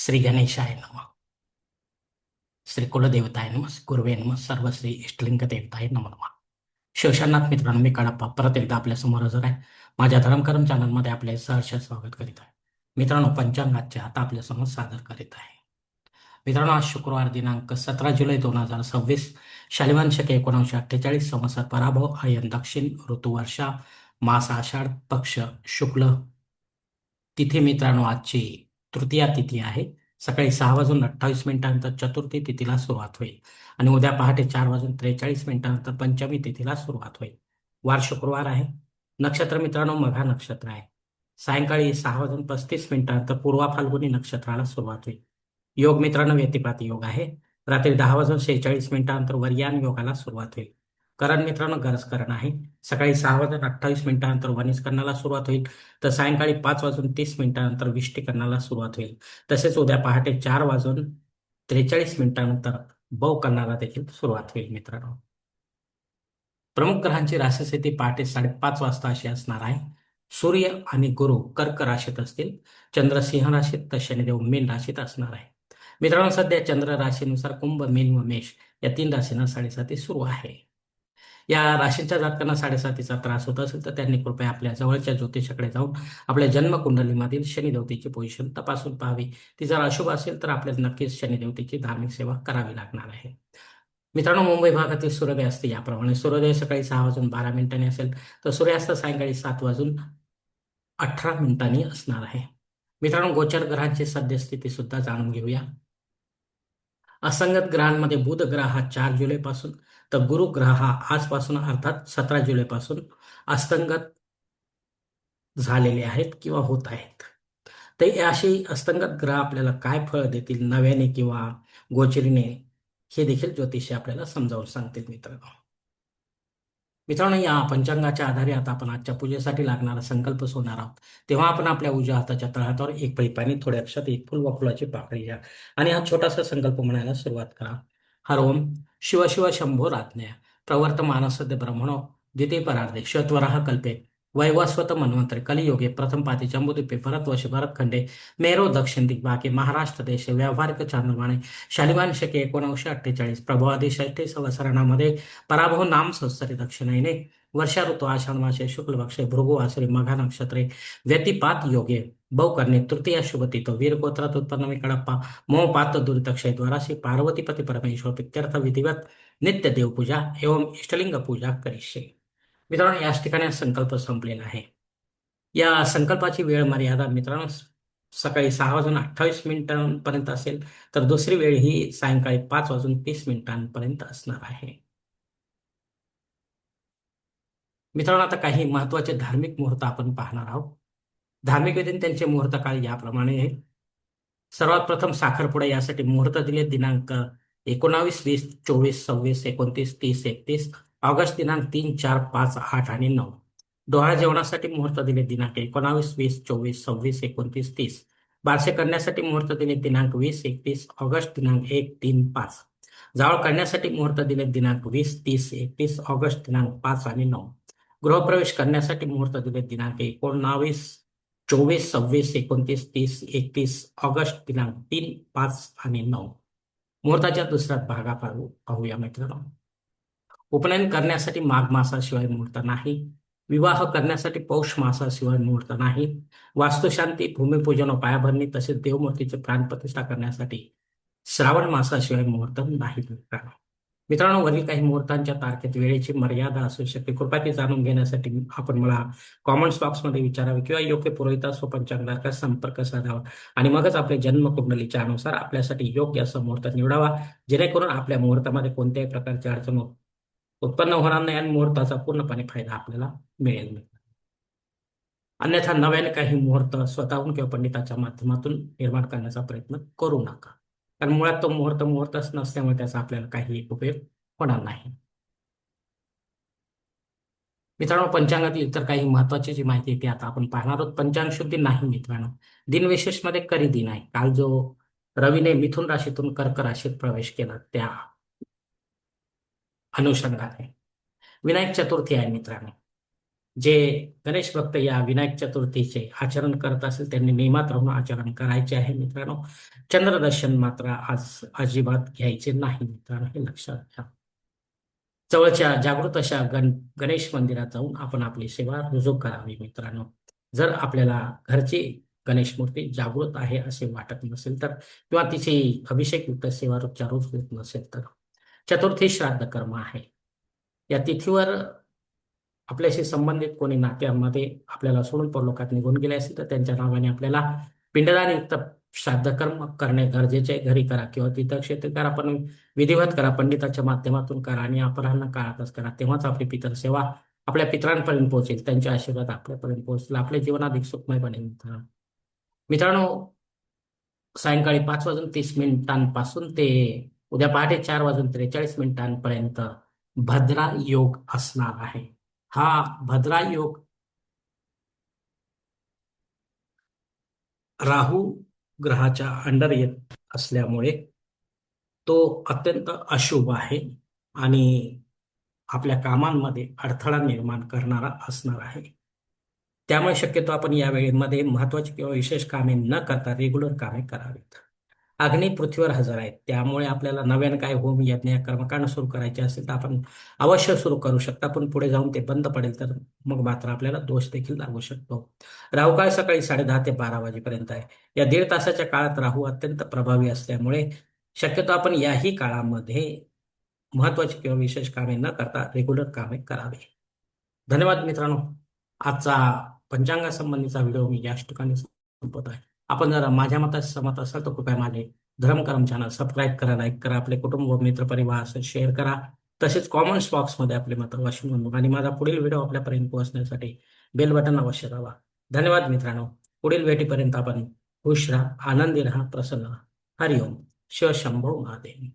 श्री गणेशाय नमः. श्री कुलदेवताय नमः. गुरुवे नमः. सर्व श्री इष्टलिंग देवताय नमः नमः. शिवशरणात मित्रांनो, मी कडप्पा परत एकदा आपल्या समोर हजर आहे. माझ्या धर्मकरम चॅनलमध्ये आपले सहर्ष स्वागत करीत आहे. मित्रांनो, पंचांगाचे आता आपल्या समोर सादर करीत आहे. मित्रांनो, आज शुक्रवार दिनांक 17 जुलै 2026, शालिवान शके 1948, संवत्सर पराभव, आयन दक्षिण, ऋतू वर्षा, मास आषाढ, पक्ष शुक्ल, तिथी मित्रांनो आजची तृतीया तिथी आहे. सकाळी 6:28 चतुर्थी तिथीला सुरुवात होईल आणि उद्या पहाटे 4:43 पंचमी तिथीला सुरुवात होईल. वार शुक्रवार आहे. नक्षत्र मित्रांनो मघा नक्षत्र आहे. सायंकाळी 6:35 पूर्वा फाल्गुनी नक्षत्राला सुरुवात होईल. योग मित्रांनो व्यतिपाती योग आहे. रात्री 10:46 वर्यान योगाला सुरुवात होईल. करण मित्रांनो गरजकरण आहे. सकाळी 6:28 वनिस्करणाला सुरुवात होईल, तर सायंकाळी 5:30 विष्टीकरणाला सुरुवात होईल. तसेच उद्या पहाटे 4:43 बौकरणाला देखील सुरुवात होईल. मित्रांनो, प्रमुख ग्रहांची राशीस्थिती पहाटे 5:30 वाजता अशी असणार आहे. सूर्य आणि गुरु कर्क राशीत असतील, चंद्र सिंह राशीत, तर शनिदेव मीन राशीत असणार आहे. मित्रांनो, सध्या चंद्र राशीनुसार कुंभ, मीन व मेष या 3 राशींना 7:30 सुरू आहे. या राशींच्या जातकांना 7:30चा त्रास होत असेल तर त्यांनी कृपया आपल्या जवळच्या ज्योतिषाकडे जाऊन आपल्या जन्मकुंडलीमधील शनिदेवतेची पोझिशन तपासून पाहावी. ती जर अशुभ असेल तर आपल्याला नक्कीच शनिदेवतेची धार्मिक सेवा करावी लागणार आहे. मित्रांनो, मुंबई भागातील सूर्योदय असते याप्रमाणे. सूर्योदय सकाळी 6:12 असेल, तर सूर्यास्त सायंकाळी 7:18 असणार आहे. मित्रांनो, गोचर ग्रहांची सद्यस्थिती सुद्धा जाणून घेऊया. असंगत ग्रहांमध्ये बुध ग्रह हा 4 जुलैपासून, तर गुरु ग्रह हा आजपासून अर्थात 17 जुलैपासून अस्तंगत झालेले आहेत किंवा होत आहेत. तर हे अशी अस्तंगत ग्रह आपल्याला काय फळ देतील नव्याने किंवा गोचरीने, हे देखील ज्योतिषी आपल्याला समजावून सांगतील. मित्रांनो, या पंचांगाच्या आधारे आता आपण आजच्या पूजेसाठी लागणारा संकल्प सोडणार आहोत. तेव्हा आपण आपल्या उजव्या हाताच्या तळहातावर एक पळी पाणी, थोड्या अक्षात एक फुल व फुलाची पाकळी घ्या आणि हा छोटासा संकल्प म्हणायला सुरुवात करा. हर ओम शिव शिव शंभो राज्ञया प्रवर्तमानसद्य ब्रह्मणो द्वितीय परार्धे श्वेतवराह कल्पे वैवस्वत मन्वंतरे कलियुगे प्रथम पाती जम्बूद्वीपे भरतवर्षे भरतखंडे मेरो दक्षिण दिग्भागे महाराष्ट्र देशे व्यावहारिक चांद्रमाने शालिवान शके 1948 प्रभवादी 6 संवत्सरामध्ये पराभव नाम संवत्सरी दक्षिणायने वर्षा ऋतू आषाढ मासे शुक्ल पक्षे भृगु वासरी मघा नक्षत्रे व्यतिपात योगे बहुकर्णे तृतीया शुभती तो वीर गोत्रात उत्पन्न मी कडप्पा मोहपात दुरितक्षय द्वाराशी पार्वतीपती परमेश्वर प्रित्यर्थ विधिवत नित्य देवपूजा एवं इष्टलिंग पूजा करिष्ये. मित्रांनो, याच ठिकाणी संकल्प संपलेला आहे. या संकल्पाची वेळ मर्यादा मित्रांनो सकाळी 6:28 असेल, तर दुसरी वेळ ही सायंकाळी 5:30 असणार आहे. मित्रांनो, आता काही महत्वाचे धार्मिक मुहूर्त आपण पाहणार आहोत. धार्मिक विधीने त्यांचे मुहूर्त काळ याप्रमाणे आहे. सर्वात प्रथम साखरपुडा यासाठी मुहूर्त दिले दिनांक 19, 20, 24, 26, 29, 30, 31, ऑगस्ट दिनांक 3, 4, 5, 8 आणि 9. डोहाळ जेवणासाठी मुहूर्त दिले दिनांक 19, 20, 24, 26, 29, 30. बारसे करण्यासाठी मुहूर्त दिले दिनांक 20, 31, ऑगस्ट दिनांक 1, 3, 5. जावळ करण्यासाठी मुहूर्त दिले दिनांक 20, 30, 31, ऑगस्ट दिनांक 5 आणि 9. गृहप्रवेश करण्यासाठी मुहूर्त दिले दिनांक 19, 24, 26, 29, 30, 31, ऑगस्ट दिनांक 3, 5 आणि 9. मुहूर्ताच्या दुसऱ्या भागा पाहूया मित्रांनो. उपनयन करण्यासाठी माघ मासाशिवाय मुहूर्त नाही. विवाह करण्यासाठी पौष मासाशिवाय मुहूर्त नाही. वास्तुशांती, भूमिपूजन व पायाभरणी तसेच देवमूर्तीची प्राणप्रतिष्ठा करण्यासाठी श्रावण मासाशिवाय मुहूर्त नाही. मित्रांनो, वरील काही मुहूर्तांच्या तारखेत वेळेची मर्यादा असू शकते. कृपया ते जाणून घेण्यासाठी आपण मला कॉमेंट्स बॉक्समध्ये विचारावे किंवा योग्य पुरोहितास व पंचांगाचा संपर्क साधावा आणि मगच आपल्या जन्मकुंडलीच्या अनुसार आपल्यासाठी योग्य असा मुहूर्त निवडावा, जेणेकरून आपल्या मुहूर्तामध्ये कोणत्याही प्रकारची अडचण उत्पन्न होणार नाही आणि मुहूर्ताचा पूर्णपणे फायदा आपल्याला मिळेल. अन्यथा नव्याने काही मुहूर्त स्वतःहून किंवा पंडिताच्या माध्यमातून निर्माण करण्याचा प्रयत्न करू नका, कारण मुळात तो मुहूर्तच नसल्यामुळे त्याचा आपल्याला काही उपयोग होणार नाही. मित्रांनो, पंचांगातील इतर काही महत्वाची जी माहिती ती आता आपण पाहणार आहोत. पंचांग शुद्धी नाही मित्रांनो. दिनविशेष मध्ये करी दिन आहे. काल जो रवीने मिथुन राशीतून कर्क राशीत प्रवेश केला त्या अनुषंगाने विनायक चतुर्थी आहे मित्रांनो. जे गणेश भक्त या विनायक चतुर्थीचे आचरण करत असेल त्यांनी नियमात राहून आचरण करायचे आहे मित्रांनो. चंद्रदर्शन मात्र आज अजिबात घ्यायचे नाही मित्रांनो, हे लक्षात घ्या. जवळच्या जागृत अशा गणेश मंदिरात जाऊन आपण आपली सेवा रुजू करावी मित्रांनो. जर आपल्याला घरची गणेश मूर्ती जागृत आहे असे वाटत नसेल तर, किंवा तिची अभिषेकयुक्त सेवा रोजच्या रोज होत नसेल तर, चतुर्थी श्राद्ध कर्म आहे. या तिथीवर आपल्याशी संबंधित कोणी नात्यामध्ये आपल्याला सोडून परलोकात निघून गेले असेल तर त्यांच्या नावाने आपल्याला पिंडदानयुक्त श्राद्ध कर्म करणे गरजेचे आहे. घरी करा किंवा तीर्थक्षेत्री करा, पण विधिवत करा, पंडिताच्या माध्यमातून करा आणि अपराह्न काळातच करा. तेव्हाच आपली पितर सेवा आपल्या पितरांपर्यंत पोहोचेल, त्यांचे आशीर्वाद आपल्यापर्यंत पोहोचतील, आपले जीवन अधिक सुखमय बनेल मित्रांनो. मित्रांनो, सायंकाळी 5:30 ते उद्या पहाटे 4:43 भद्रा योग असणार आहे. हा भद्रा योग राहू ग्रहाच्या अंडर येत असल्यामुळे तो अत्यंत अशुभ आहे आणि आपल्या कामांमध्ये अडथळा निर्माण करणारा असणार आहे. त्यामुळे शक्यतो आपण या वेळेमध्ये महत्वाची किंवा विशेष कामे न करता रेग्युलर कामे करावीत. अग्नी पृथ्वीवर हजर आहेत, त्यामुळे आपल्याला नव्यानं काय होम यज्ञ कर्मकांड सुरू करायचे असेल तर आपण अवश्य सुरू करू शकता, पण पुढे जाऊन ते बंद पडेल तर मग मात्र आपल्याला दोष देखील लागू शकतो. राहू काळ सकाळी 10:30 ते 12 वाजेपर्यंत आहे. या 1.5 तासाच्या काळात राहू अत्यंत प्रभावी असल्यामुळे शक्यतो आपण याही काळामध्ये महत्वाची किंवा विशेष कामे न करता रेग्युलर कामे करावी. धन्यवाद मित्रांनो. आजचा पंचांगासंबंधीचा व्हिडिओ मी याच ठिकाणी संपवत आहे. आपण जर माझ्या मतात सहमत असाल तर कृपया माझे धर्मकरम चॅनल सबस्क्राईब करा, लाईक करा, आपले कुटुंब मित्र परिवार शेअर करा. तसेच कॉमेंट्स बॉक्समध्ये आपले मत अवश्य नोंदवा आणि माझा पुढील व्हिडिओ आपल्यापर्यंत पोहोचण्यासाठी बेल बटन अवश्य दाबा. धन्यवाद मित्रांनो. पुढील भेटीपर्यंत आपण खुश राहा, आनंदी राहा, प्रसन्न राहा. हरिओम. शिव शंभो महादेव.